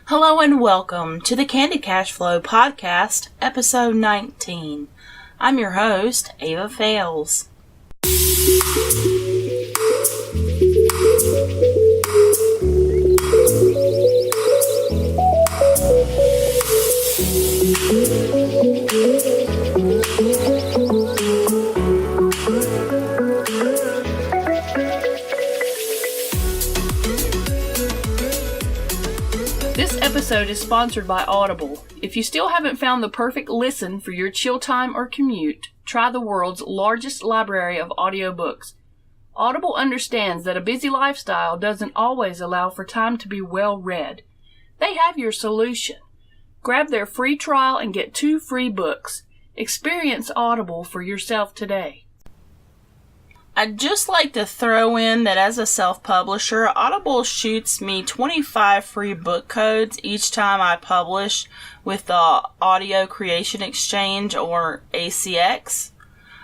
Hello and welcome to the Candid Cashflow podcast, episode 19. I'm your host, Ava Fales. This episode is sponsored by Audible. If you still haven't found the perfect listen for your chill time or commute, try the world's largest library of audiobooks. Audible understands that a busy lifestyle doesn't always allow for time to be well read. They have your solution. Grab their free trial and get 2 free books. Experience Audible for yourself today. I'd just like to throw in that as a self-publisher, Audible shoots me 25 free book codes each time I publish with the Audio Creation Exchange, or ACX.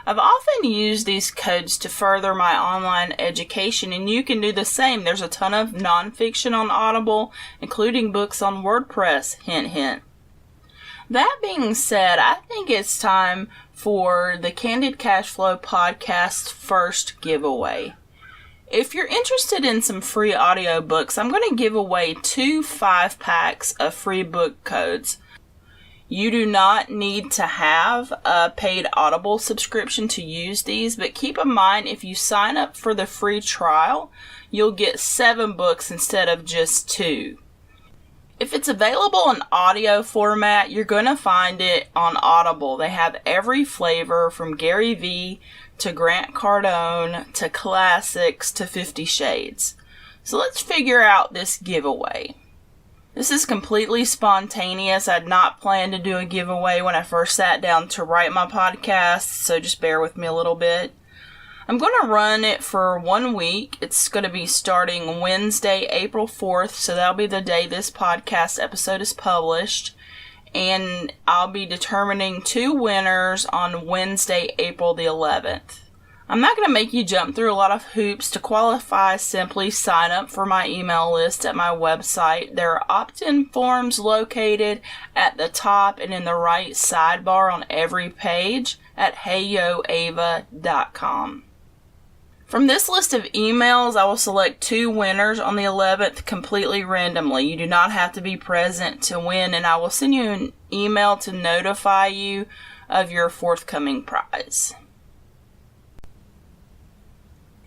I've often used these codes to further my online education, and you can do the same. There's a ton of nonfiction on Audible, including books on WordPress, hint hint. That being said, I think it's time for the Candid Cashflow podcast's first giveaway. If you're interested in some free audiobooks, I'm going to give away 2 5-packs of free book codes. You do not need to have a paid Audible subscription to use these, but keep in mind if you sign up for the free trial, you'll get 7 books instead of just 2. If it's available in audio format, you're going to find it on Audible. They have every flavor from Gary Vee to Grant Cardone to classics to 50 Shades. So let's figure out this giveaway. This is completely spontaneous. I'd not planned to do a giveaway when I first sat down to write my podcast, so just bear with me a little bit. I'm going to run it for 1 week. It's going to be starting Wednesday, April 4th, so that'll be the day this podcast episode is published. And I'll be determining 2 winners on Wednesday, April the 11th. I'm not going to make you jump through a lot of hoops. To qualify, simply sign up for my email list at my website. There are opt-in forms located at the top and in the right sidebar on every page at heyoava.com. From this list of emails, I will select 2 winners on the 11th completely randomly. You do not have to be present to win, and I will send you an email to notify you of your forthcoming prize.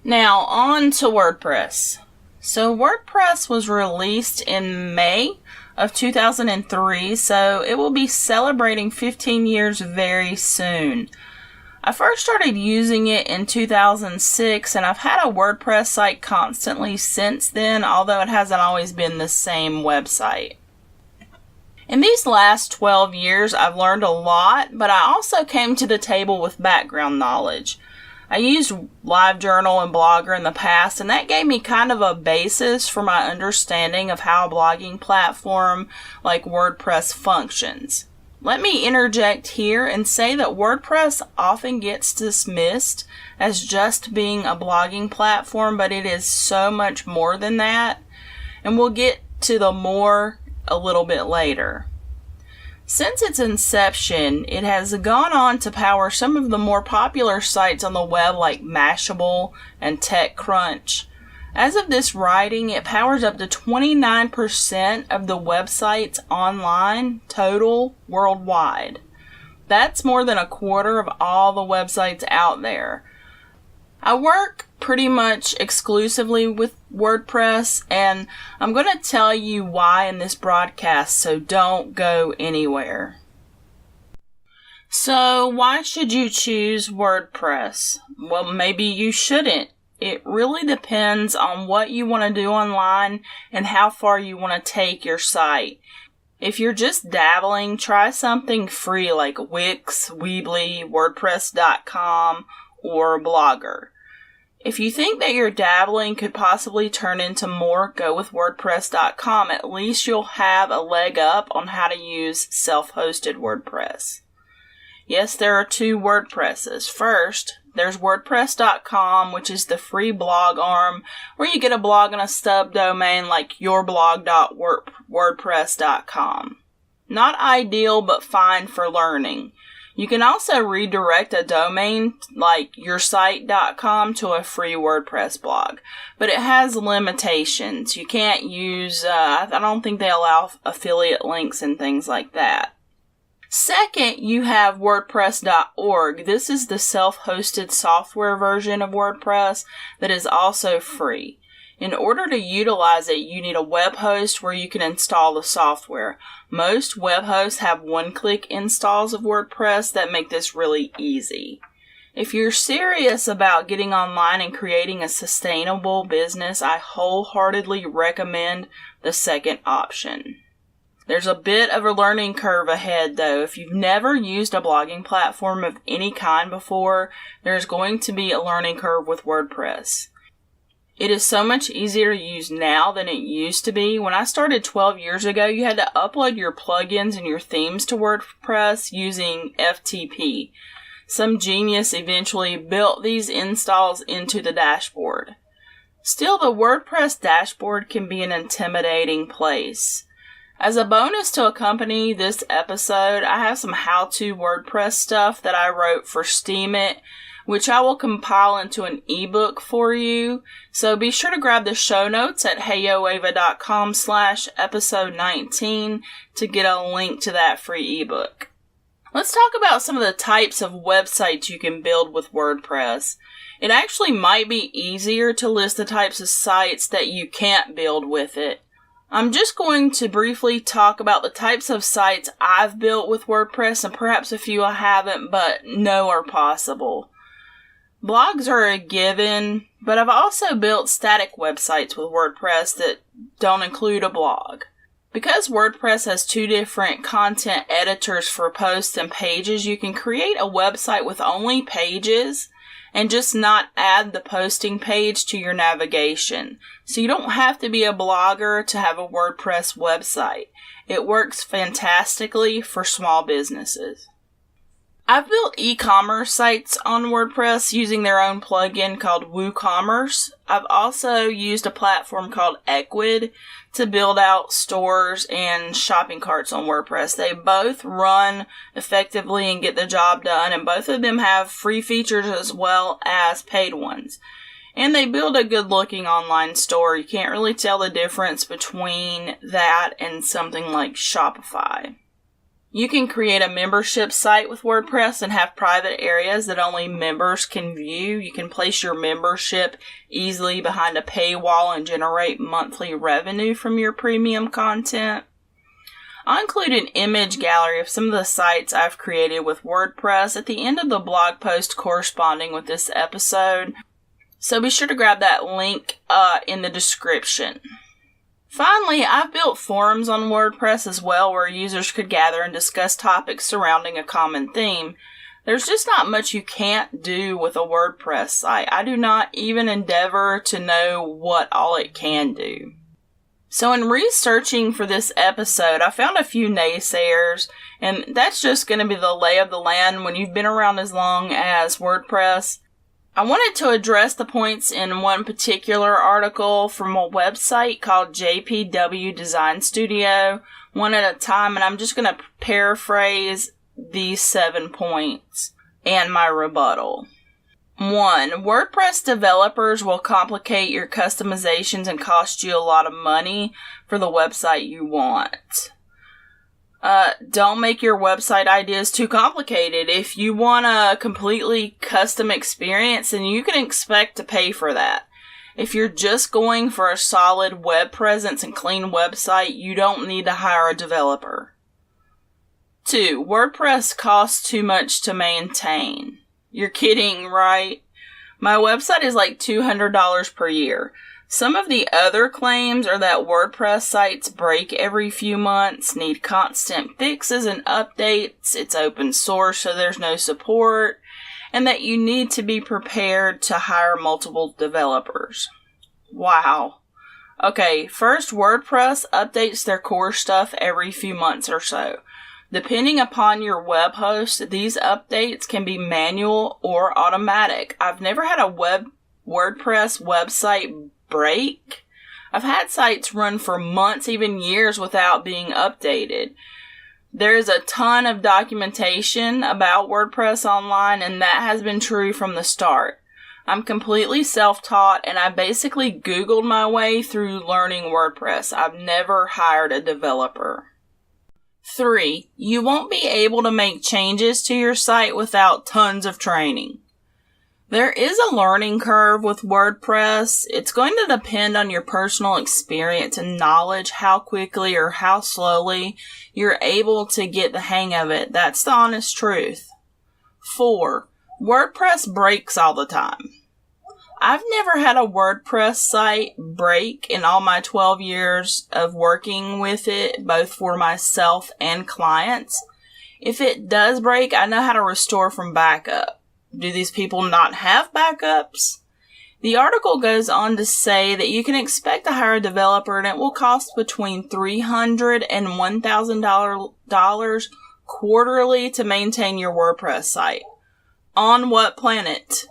Now, on to WordPress. So WordPress was released in May of 2003, so it will be celebrating 15 years very soon. I first started using it in 2006, and I've had a WordPress site constantly since then, although it hasn't always been the same website. In these last 12 years, I've learned a lot, but I also came to the table with background knowledge. I used LiveJournal and Blogger in the past, and that gave me kind of a basis for my understanding of how a blogging platform like WordPress functions. Let me interject here and say that WordPress often gets dismissed as just being a blogging platform, but it is so much more than that, and we'll get to the more a little bit later. Since its inception, it has gone on to power some of the more popular sites on the web like Mashable and TechCrunch. As of this writing, it powers up to 29% of the websites online total worldwide. That's more than a quarter of all the websites out there. I work pretty much exclusively with WordPress, and I'm going to tell you why in this broadcast, so don't go anywhere. So, why should you choose WordPress? Well, maybe you shouldn't. It really depends on what you want to do online and how far you want to take your site. If you're just dabbling, try something free like Wix, Weebly, WordPress.com, or Blogger. If you think that your dabbling could possibly turn into more, go with WordPress.com. At least you'll have a leg up on how to use self-hosted WordPress. Yes, there are 2 WordPresses. First, There's WordPress.com, which is the free blog arm, where you get a blog and a subdomain like yourblog.wordpress.com. Not ideal, but fine for learning. You can also redirect a domain like yoursite.com to a free WordPress blog, but it has limitations. You can't use, I don't think they allow affiliate links and things like that. Second, you have WordPress.org. This is the self-hosted software version of WordPress that is also free. In order to utilize it, you need a web host where you can install the software. Most web hosts have one-click installs of WordPress that make this really easy. If you're serious about getting online and creating a sustainable business, I wholeheartedly recommend the second option. There's a bit of a learning curve ahead, though. If you've never used a blogging platform of any kind before, there's going to be a learning curve with WordPress. It is so much easier to use now than it used to be. When I started 12 years ago, you had to upload your plugins and your themes to WordPress using FTP. Some genius eventually built these installs into the dashboard. Still, the WordPress dashboard can be an intimidating place. As a bonus to accompany this episode, I have some how-to WordPress stuff that I wrote for Steemit, which I will compile into an ebook for you. So be sure to grab the show notes at heyoava.com/episode 19 to get a link to that free ebook. Let's talk about some of the types of websites you can build with WordPress. It actually might be easier to list the types of sites that you can't build with it. I'm just going to briefly talk about the types of sites I've built with WordPress, and perhaps a few I haven't, but know are possible. Blogs are a given, but I've also built static websites with WordPress that don't include a blog. Because WordPress has two different content editors for posts and pages, you can create a website with only pages and just not add the posting page to your navigation. So you don't have to be a blogger to have a WordPress website. It works fantastically for small businesses. I've built e-commerce sites on WordPress using their own plugin called WooCommerce. I've also used a platform called Ecwid to build out stores and shopping carts on WordPress. They both run effectively and get the job done, and both of them have free features as well as paid ones. And they build a good-looking online store. You can't really tell the difference between that and something like Shopify. You can create a membership site with WordPress and have private areas that only members can view. You can place your membership easily behind a paywall and generate monthly revenue from your premium content. I'll include an image gallery of some of the sites I've created with WordPress at the end of the blog post corresponding with this episode, so be sure to grab that link in the description. Finally, I've built forums on WordPress as well where users could gather and discuss topics surrounding a common theme. There's just not much you can't do with a WordPress site. I do not even endeavor to know what all it can do. So in researching for this episode, I found a few naysayers, and that's just going to be the lay of the land when you've been around as long as WordPress. I wanted to address the points in one particular article from a website called JPW Design Studio, one at a time, and I'm just going to paraphrase these 7 points and my rebuttal. 1. WordPress developers will complicate your customizations and cost you a lot of money for the website you want. Don't make your website ideas too complicated. If you want a completely custom experience, then you can expect to pay for that. If you're just going for a solid web presence and clean website, you don't need to hire a developer. 2. WordPress costs too much to maintain. You're kidding, right? My website is like $200 per year. Some of the other claims are that WordPress sites break every few months, need constant fixes and updates, it's open source so there's no support, and that you need to be prepared to hire multiple developers. Wow. Okay, first, WordPress updates their core stuff every few months or so. Depending upon your web host, these updates can be manual or automatic. I've never had a WordPress website break. I've had sites run for months, even years, without being updated. There is a ton of documentation about WordPress online, and that has been true from the start. I'm completely self-taught, and I basically Googled my way through learning WordPress. I've never hired a developer. 3. You won't be able to make changes to your site without tons of training. There is a learning curve with WordPress. It's going to depend on your personal experience and knowledge, how quickly or how slowly you're able to get the hang of it. That's the honest truth. 4. WordPress breaks all the time. I've never had a WordPress site break in all my 12 years of working with it, both for myself and clients. If it does break, I know how to restore from backup. Do these people not have backups? The article goes on to say that you can expect to hire a developer and it will cost between $300 and $1,000 quarterly to maintain your WordPress site. On what planet?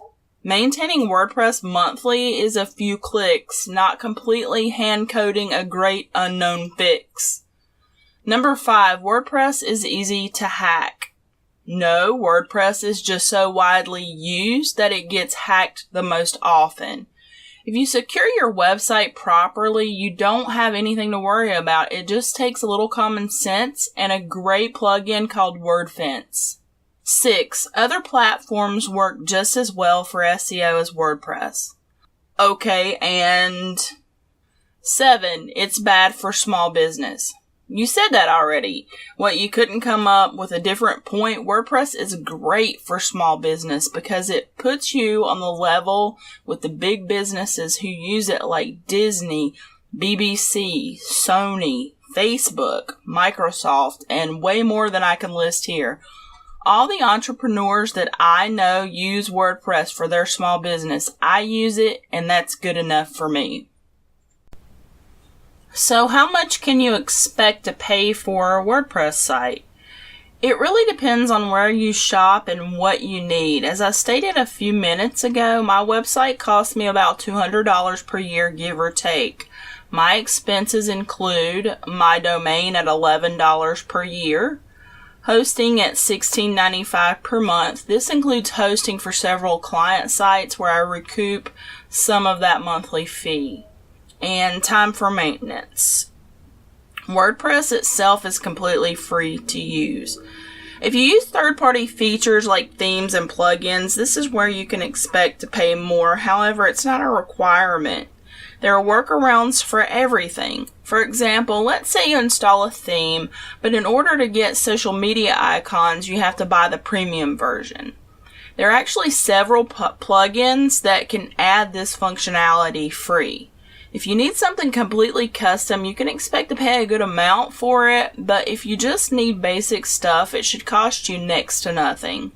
Maintaining WordPress monthly is a few clicks, not completely hand-coding a great unknown fix. Number 5, WordPress is easy to hack. No, WordPress is just so widely used that it gets hacked the most often. If you secure your website properly, you don't have anything to worry about. It just takes a little common sense and a great plugin called WordFence. 6. Other platforms work just as well for SEO as WordPress. Okay, and 7. It's bad for small business. You said that already. What, you couldn't come up with a different point? WordPress is great for small business because it puts you on the level with the big businesses who use it, like Disney, BBC, Sony, Facebook, Microsoft, and way more than I can list here. All the entrepreneurs that I know use WordPress for their small business. I use it, and that's good enough for me. So how much can you expect to pay for a WordPress site? It really depends on where you shop and what you need. As I stated a few minutes ago, my website cost me about $200 per year, give or take. My expenses include my domain at $11 per year, hosting at $16.95 per month. This includes hosting for several client sites where I recoup some of that monthly fee. And time for maintenance. WordPress itself is completely free to use. If you use third-party features like themes and plugins, this is where you can expect to pay more. However, it's not a requirement. There are workarounds for everything. For example, let's say you install a theme, but in order to get social media icons, you have to buy the premium version. There are actually several plugins that can add this functionality free. If you need something completely custom, you can expect to pay a good amount for it, but if you just need basic stuff, it should cost you next to nothing.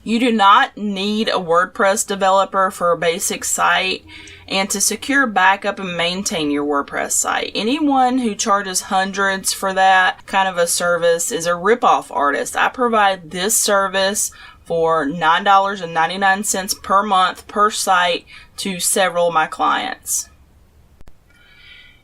You do not need a WordPress developer for a basic site and to secure, backup, and maintain your WordPress site. Anyone who charges hundreds for that kind of a service is a ripoff artist. I provide this service for $9.99 per month per site to several of my clients.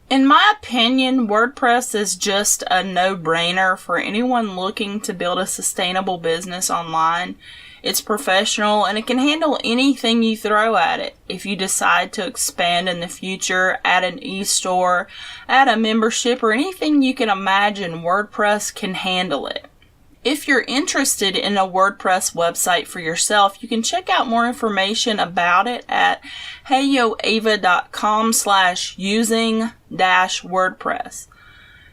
In my opinion, WordPress is just a no-brainer for anyone looking to build a sustainable business online. It's professional and it can handle anything you throw at it. If you decide to expand in the future, add an e-store, add a membership, or anything you can imagine, WordPress can handle it. If you're interested in a WordPress website for yourself, you can check out more information about it at heyoava.com/using-WordPress.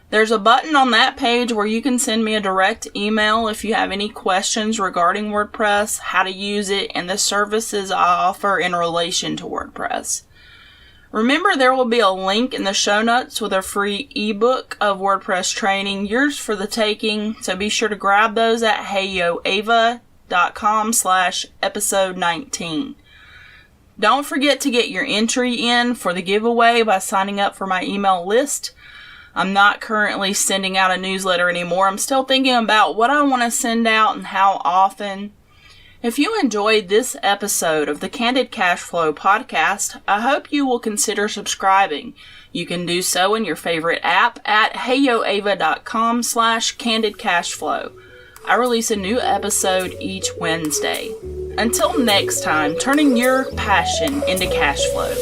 There's a button on that page where you can send me a direct email if you have any questions regarding WordPress, how to use it, and the services I offer in relation to WordPress. Remember, there will be a link in the show notes with a free ebook of WordPress training, yours for the taking, so be sure to grab those at heyoava.com/episode 19. Don't forget to get your entry in for the giveaway by signing up for my email list. I'm not currently sending out a newsletter anymore. I'm still thinking about what I want to send out and how often. If you enjoyed this episode of the Candid Cashflow podcast, I hope you will consider subscribing. You can do so in your favorite app at heyoava.com/candidcashflow. I release a new episode each Wednesday. Until next time, turning your passion into cash flow.